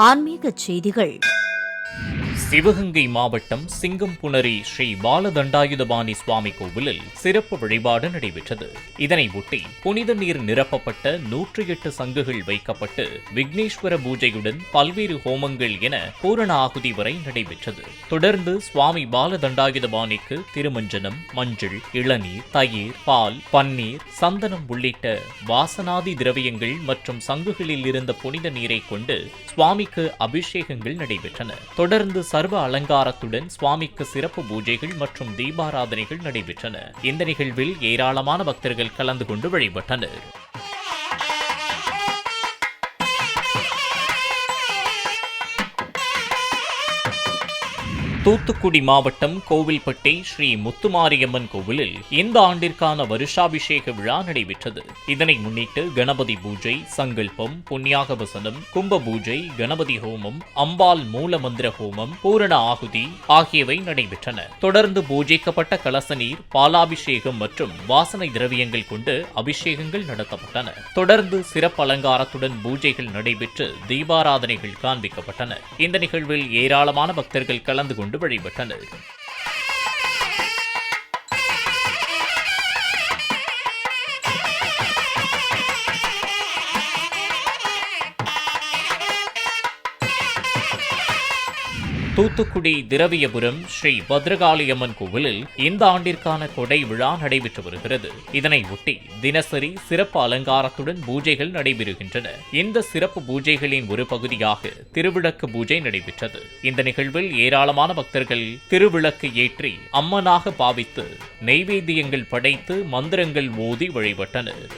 ஆன்மீகச் செய்திகள். சிவகங்கை மாவட்டம் சிங்கம்புணரி ஸ்ரீ பாலதண்டாயுதபாணி சுவாமி கோவிலில் சிறப்பு வழிபாடு நடைபெற்றது. இதனை ஒட்டி புனித நீர் நிரப்பப்பட்ட 108 சங்குகள் வைக்கப்பட்டு விக்னேஸ்வர பூஜையுடன் பல்வேறு ஹோமங்கள் என பூரண ஆகுதி வரை நடைபெற்றது. தொடர்ந்து சுவாமி பாலதண்டாயுதபாணிக்கு திருமஞ்சனம், மஞ்சள், இளநீர், தயிர், பால், பன்னீர், சந்தனம் உள்ளிட்ட வாசனாதி திரவியங்கள் மற்றும் சங்குகளில் இருந்த புனித நீரை கொண்டு சுவாமிக்கு அபிஷேகங்கள் நடைபெற்றன. தொடர்ந்து சர்வ அலங்காரத்துடன் சுவாமிக்கு சிறப்பு பூஜைகள் மற்றும் தீபாராதனைகள் நடைபெற்றன. இந்த நிகழ்வில் ஏராளமான பக்தர்கள் கலந்து கொண்டு வழிபட்டனர். தூத்துக்குடி மாவட்டம் கோவில்பட்டி ஸ்ரீ முத்துமாரியம்மன் கோவிலில் இந்த ஆண்டிற்கான வருஷாபிஷேக விழா நடைபெற்றது. இதனை முன்னிட்டு கணபதி பூஜை, சங்கல்பம், புண்ணியாக வசனம், கும்ப பூஜை, கணபதி ஹோமம், அம்பாள் மூல மந்திர ஹோமம், பூரண ஆகுதி ஆகியவை நடைபெற்றன. தொடர்ந்து பூஜைக்கப்பட்ட கலச நீர், பாலாபிஷேகம் மற்றும் வாசனை திரவியங்கள் கொண்டு அபிஷேகங்கள் நடத்தப்பட்டன. தொடர்ந்து சிறப்பு அலங்காரத்துடன் பூஜைகள் நடைபெற்று தீபாராதனைகள் காண்பிக்கப்பட்டன. இந்த நிகழ்வில் ஏராளமான பக்தர்கள் கலந்து கொண்டு வழிபட்டனர். தூத்துக்குடி திரவியபுரம் ஸ்ரீ பத்ரகாளியம்மன் கோவிலில் இந்த ஆண்டிற்கான கொடை விழா நடைபெற்று வருகிறது. இதனை ஒட்டி தினசரி சிறப்பு அலங்காரத்துடன் பூஜைகள் நடைபெறுகின்றன. இந்த சிறப்பு பூஜைகளின் ஒரு பகுதியாக திருவிளக்கு பூஜை நடைபெற்றது. இந்த நிகழ்வில் ஏராளமான பக்தர்கள் திருவிளக்கு ஏற்றி அம்மனாக பாவித்து நெய்வேத்தியங்கள் படைத்து மந்திரங்கள் ஓதி வழிபட்டனர்.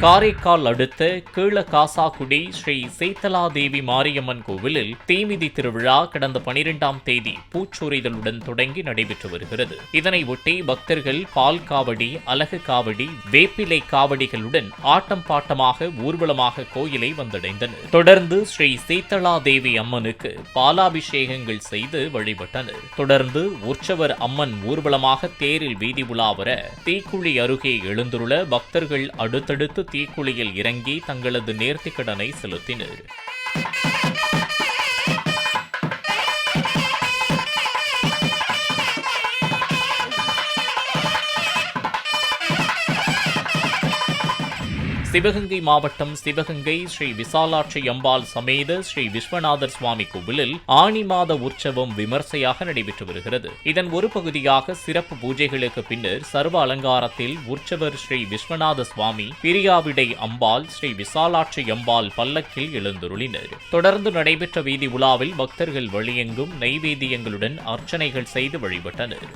காரைக்கால் அடுத்த கீழகாசாக்குடி ஸ்ரீ சீத்தலாதேவி மாரியம்மன் கோவிலில் தீமிதி திருவிழா கடந்த 12ஆம் தேதி பூச்சொரிதலுடன் தொடங்கி நடைபெற்று வருகிறது. இதனை ஒட்டி பக்தர்கள் பால் காவடி, அலகு காவடி, வேப்பிலை காவடிகளுடன் ஆட்டம் பாட்டமாக ஊர்வலமாக கோயிலை வந்தடைந்தனர். தொடர்ந்து ஸ்ரீ சீத்தலாதேவி அம்மனுக்கு பாலாபிஷேகங்கள் செய்து வழிபட்டனர். தொடர்ந்து உற்சவர் அம்மன் ஊர்வலமாக தேரில் வீதி உலா வர தீக்குழி அருகே எழுந்துள்ள பக்தர்கள் அடுத்தடுத்து தீக்குழியில் இறங்கி தங்களது நேர்த்திக்கடனை செலுத்தினர். சிவகங்கை மாவட்டம் சிவகங்கை ஸ்ரீ விசாலாட்சி அம்பாள் சமேத ஸ்ரீ விஸ்வநாதர் சுவாமி கோவிலில் ஆனி மாத உற்சவம் விமர்சையாக நடைபெற்று வருகிறது. இதன் ஒரு பகுதியாக சிறப்பு பூஜைகளுக்கு பின்னர் சர்வ அலங்காரத்தில் உற்சவர் ஸ்ரீ விஸ்வநாத சுவாமி, பிரியாவிடை அம்பாள், ஸ்ரீ விசாலாட்சி அம்பாள் பல்லக்கில் எழுந்தருளினர். தொடர்ந்து நடைபெற்ற வீதி உலாவில் பக்தர்கள் வழியெங்கும் நெய்வேத்தியங்களுடன் அர்ச்சனைகள் செய்து வழிபட்டனர்.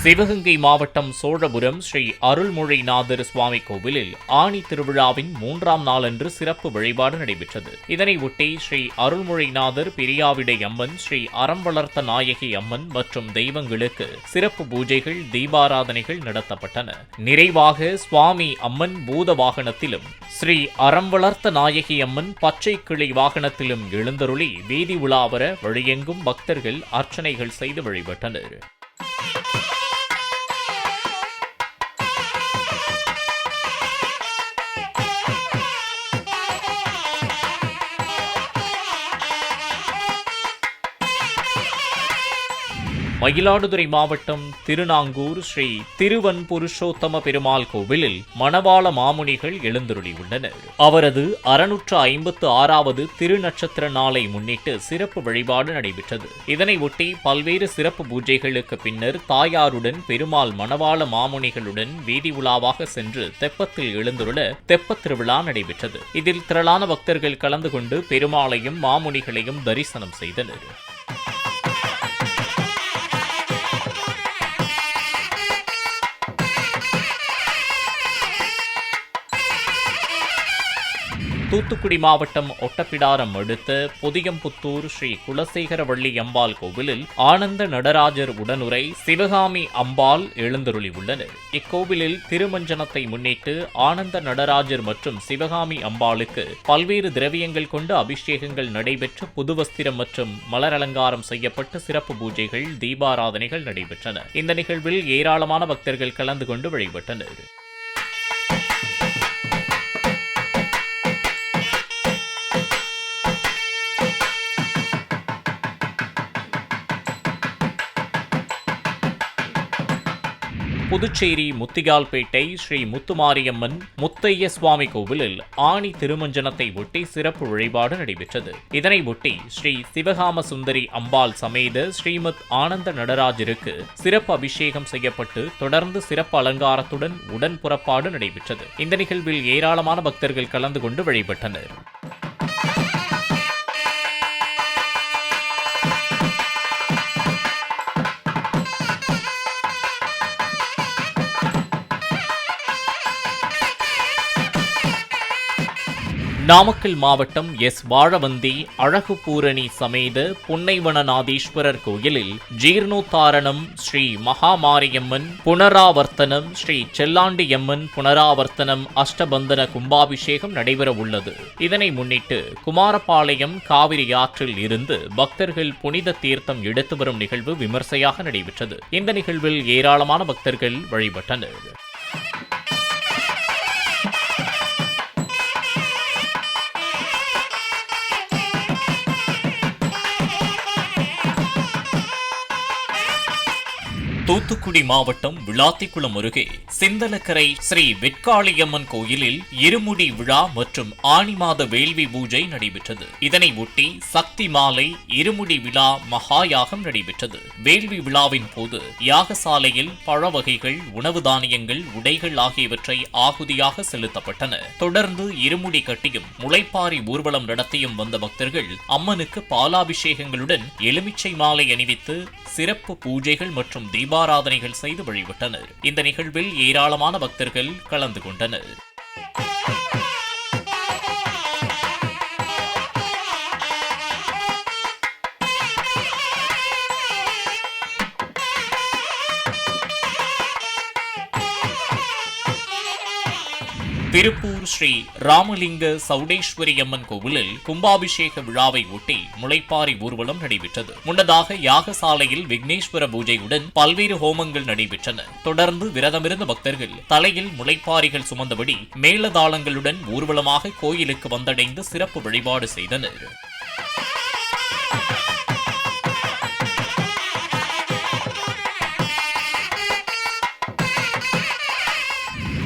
சிவகங்கை மாவட்டம் சோழபுரம் ஸ்ரீ அருள்மொழிநாதர் சுவாமி கோவிலில் ஆணி திருவிழாவின் 3ஆம் நாளன்று சிறப்பு வழிபாடு நடைபெற்றது. இதனை ஒட்டி ஸ்ரீ அருள்மொழிநாதர், பிரியாவிடை அம்மன், ஸ்ரீ அறம் வளர்த்த நாயகி அம்மன் மற்றும் தெய்வங்களுக்கு சிறப்பு பூஜைகள், தீபாராதனைகள் நடத்தப்பட்டன. நிறைவாக சுவாமி அம்மன் பூத வாகனத்திலும் ஸ்ரீ அறம் வளர்த்த நாயகி அம்மன் பச்சை கிளி வாகனத்திலும் எழுந்தருளி வீதி உலாவர வழியெங்கும் பக்தர்கள் அர்ச்சனைகள் செய்து வழிபட்டனர். மயிலாடுதுறை மாவட்டம் திருநாங்கூர் ஸ்ரீ திருவன்புருஷோத்தம பெருமாள் கோவிலில் மணவாள மாமுனிகள் எழுந்தருளியுள்ளனர். அவரது 656வது திருநட்சத்திர நாளை முன்னிட்டு சிறப்பு வழிபாடு நடைபெற்றது. இதனை ஒட்டி பல்வேறு சிறப்பு பூஜைகளுக்கு பின்னர் தாயாருடன் பெருமாள் மணவாள மாமுனிகளுடன் வீதி உலாவாக சென்று தெப்பத்தில் எழுந்தருள தெப்பத் திருவிழா நடைபெற்றது. இதில் திரளான பக்தர்கள் கலந்து கொண்டு பெருமாளையும் மாமுனிகளையும் தரிசனம் செய்தனர். தூத்துக்குடி மாவட்டம் ஒட்டப்பிடாரம் அடுத்த பொதியம்புத்தூர் ஸ்ரீ குலசேகரவள்ளி அம்பாள் கோவிலில் ஆனந்த நடராஜர் உடனுரை சிவகாமி அம்பாள் எழுந்தருளி உள்ளனர். இக்கோவிலில் திருமஞ்சனத்தை முன்னிட்டு ஆனந்த நடராஜர் மற்றும் சிவகாமி அம்பாளுக்கு பல்வேறு திரவியங்கள் கொண்டு அபிஷேகங்கள் நடைபெற்று புதுவஸ்திரம் மற்றும் மலர் அலங்காரம் செய்யப்பட்டு சிறப்பு பூஜைகள், தீபாராதனைகள் நடைபெற்றன. இந்த நிகழ்வில் ஏராளமான பக்தர்கள் கலந்து கொண்டு வழிபட்டனர். புதுச்சேரி முத்தியால்பேட்டை ஸ்ரீ முத்துமாரியம்மன் முத்தைய சுவாமி கோவிலில் ஆணி திருமஞ்சனத்தை ஒட்டி சிறப்பு வழிபாடு நடைபெற்றது. இதனை ஒட்டி ஸ்ரீ சிவகாம சுந்தரி அம்பாள் சமேத ஸ்ரீமத் ஆனந்த நடராஜருக்கு சிறப்பு அபிஷேகம் செய்யப்பட்டு தொடர்ந்து சிறப்பு அலங்காரத்துடன் உடன் புறப்பாடு நடைபெற்றது. இந்த நிகழ்வில் ஏராளமான பக்தர்கள் கலந்து கொண்டு வழிபட்டனர். நாமக்கல் மாவட்டம் எஸ். வாழவந்தி அழகு பூரணி சமேத புன்னைவனநாதீஸ்வரர் கோயிலில் ஜீர்ணோத்தாரணம் ஸ்ரீ மகாமாரியம்மன் புனராவர்த்தனம் ஸ்ரீ செல்லாண்டியம்மன் புனராவர்த்தனம் அஷ்டபந்தன கும்பாபிஷேகம் நடைபெற உள்ளது. இதனை முன்னிட்டு குமாரபாளையம் காவிரி ஆற்றில் இருந்து பக்தர்கள் புனித தீர்த்தம் எடுத்து வரும் நிகழ்வு விமர்சையாக நடைபெற்றது. இந்த நிகழ்வில் ஏராளமான பக்தர்கள் வழிபட்டனர். தூத்துக்குடி மாவட்டம் விளாத்திக்குளம் அருகே சிந்தலக்கரை ஸ்ரீ வெட்காளியம்மன் கோயிலில் இருமுடி விழா மற்றும் ஆனி மாத வேள்வி பூஜை நடைபெற்றது. இதனை ஒட்டி சக்தி மாலை இருமுடி விழா மகாயாகம் நடைபெற்றது. வேள்வி விழாவின் போது யாகசாலையில் பழ வகைகள், உணவு தானியங்கள், உடைகள் ஆகியவற்றை ஆகுதியாக செலுத்தப்பட்டன. தொடர்ந்து இருமுடி கட்டியும் முளைப்பாரி ஊர்வலம் நடத்தியும் வந்த பக்தர்கள் அம்மனுக்கு பாலாபிஷேகங்களுடன் எலுமிச்சை மாலை அணிவித்து சிறப்பு பூஜைகள் மற்றும் தீபாராதனைகள் செய்து வழிபட்டனர். இந்த நிகழ்வில் ஏராளமான பக்தர்கள் கலந்து கொண்டனர். திருப்பூர் ஸ்ரீ ராமலிங்க சௌடேஸ்வரி அம்மன் கோவிலில் கும்பாபிஷேக விழாவை ஒட்டி முளைப்பாரி ஊர்வலம் நடைபெற்றது. முன்னதாக யாகசாலையில் விக்னேஸ்வர பூஜையுடன் பல்வேறு ஹோமங்கள் நடைபெற்றன. தொடர்ந்து விரதமிருந்த பக்தர்கள் தலையில் முளைப்பாரிகள் சுமந்தபடி மேளதாளங்களுடன் ஊர்வலமாக கோயிலுக்கு வந்தடைந்து சிறப்பு வழிபாடு செய்தனர்.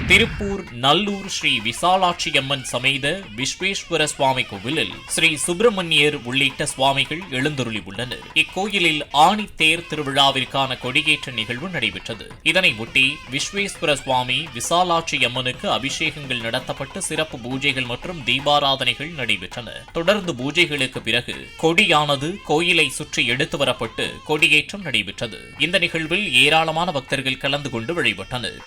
திருப்பூர் நல்லூர் ஸ்ரீ விசாலாட்சி அம்மன் சமேத விஸ்வேஸ்வர சுவாமி கோவிலில் ஸ்ரீ சுப்பிரமணியர் உள்ளிட்ட சுவாமிகள் எழுந்தருளி உள்ளனர். இக்கோயிலில் ஆணி தேர் திருவிழாவிற்கான கொடியேற்ற நிகழ்வு நடைபெற்றது. இதனை ஒட்டி விஸ்வேஸ்வர சுவாமி விசாலாட்சி அம்மனுக்கு அபிஷேகங்கள் நடத்தப்பட்டு சிறப்பு பூஜைகள் மற்றும் தீபாராதனைகள் நடைபெற்றன. தொடர்ந்து பூஜைகளுக்கு பிறகு கொடியானது கோயிலை சுற்றி எடுத்து வரப்பட்டு கொடியேற்றம் நடைபெற்றது. இந்த நிகழ்வில் ஏராளமான பக்தர்கள் கலந்து கொண்டு வழிபட்டனர்.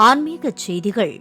ஆன்மீக செய்திகள்.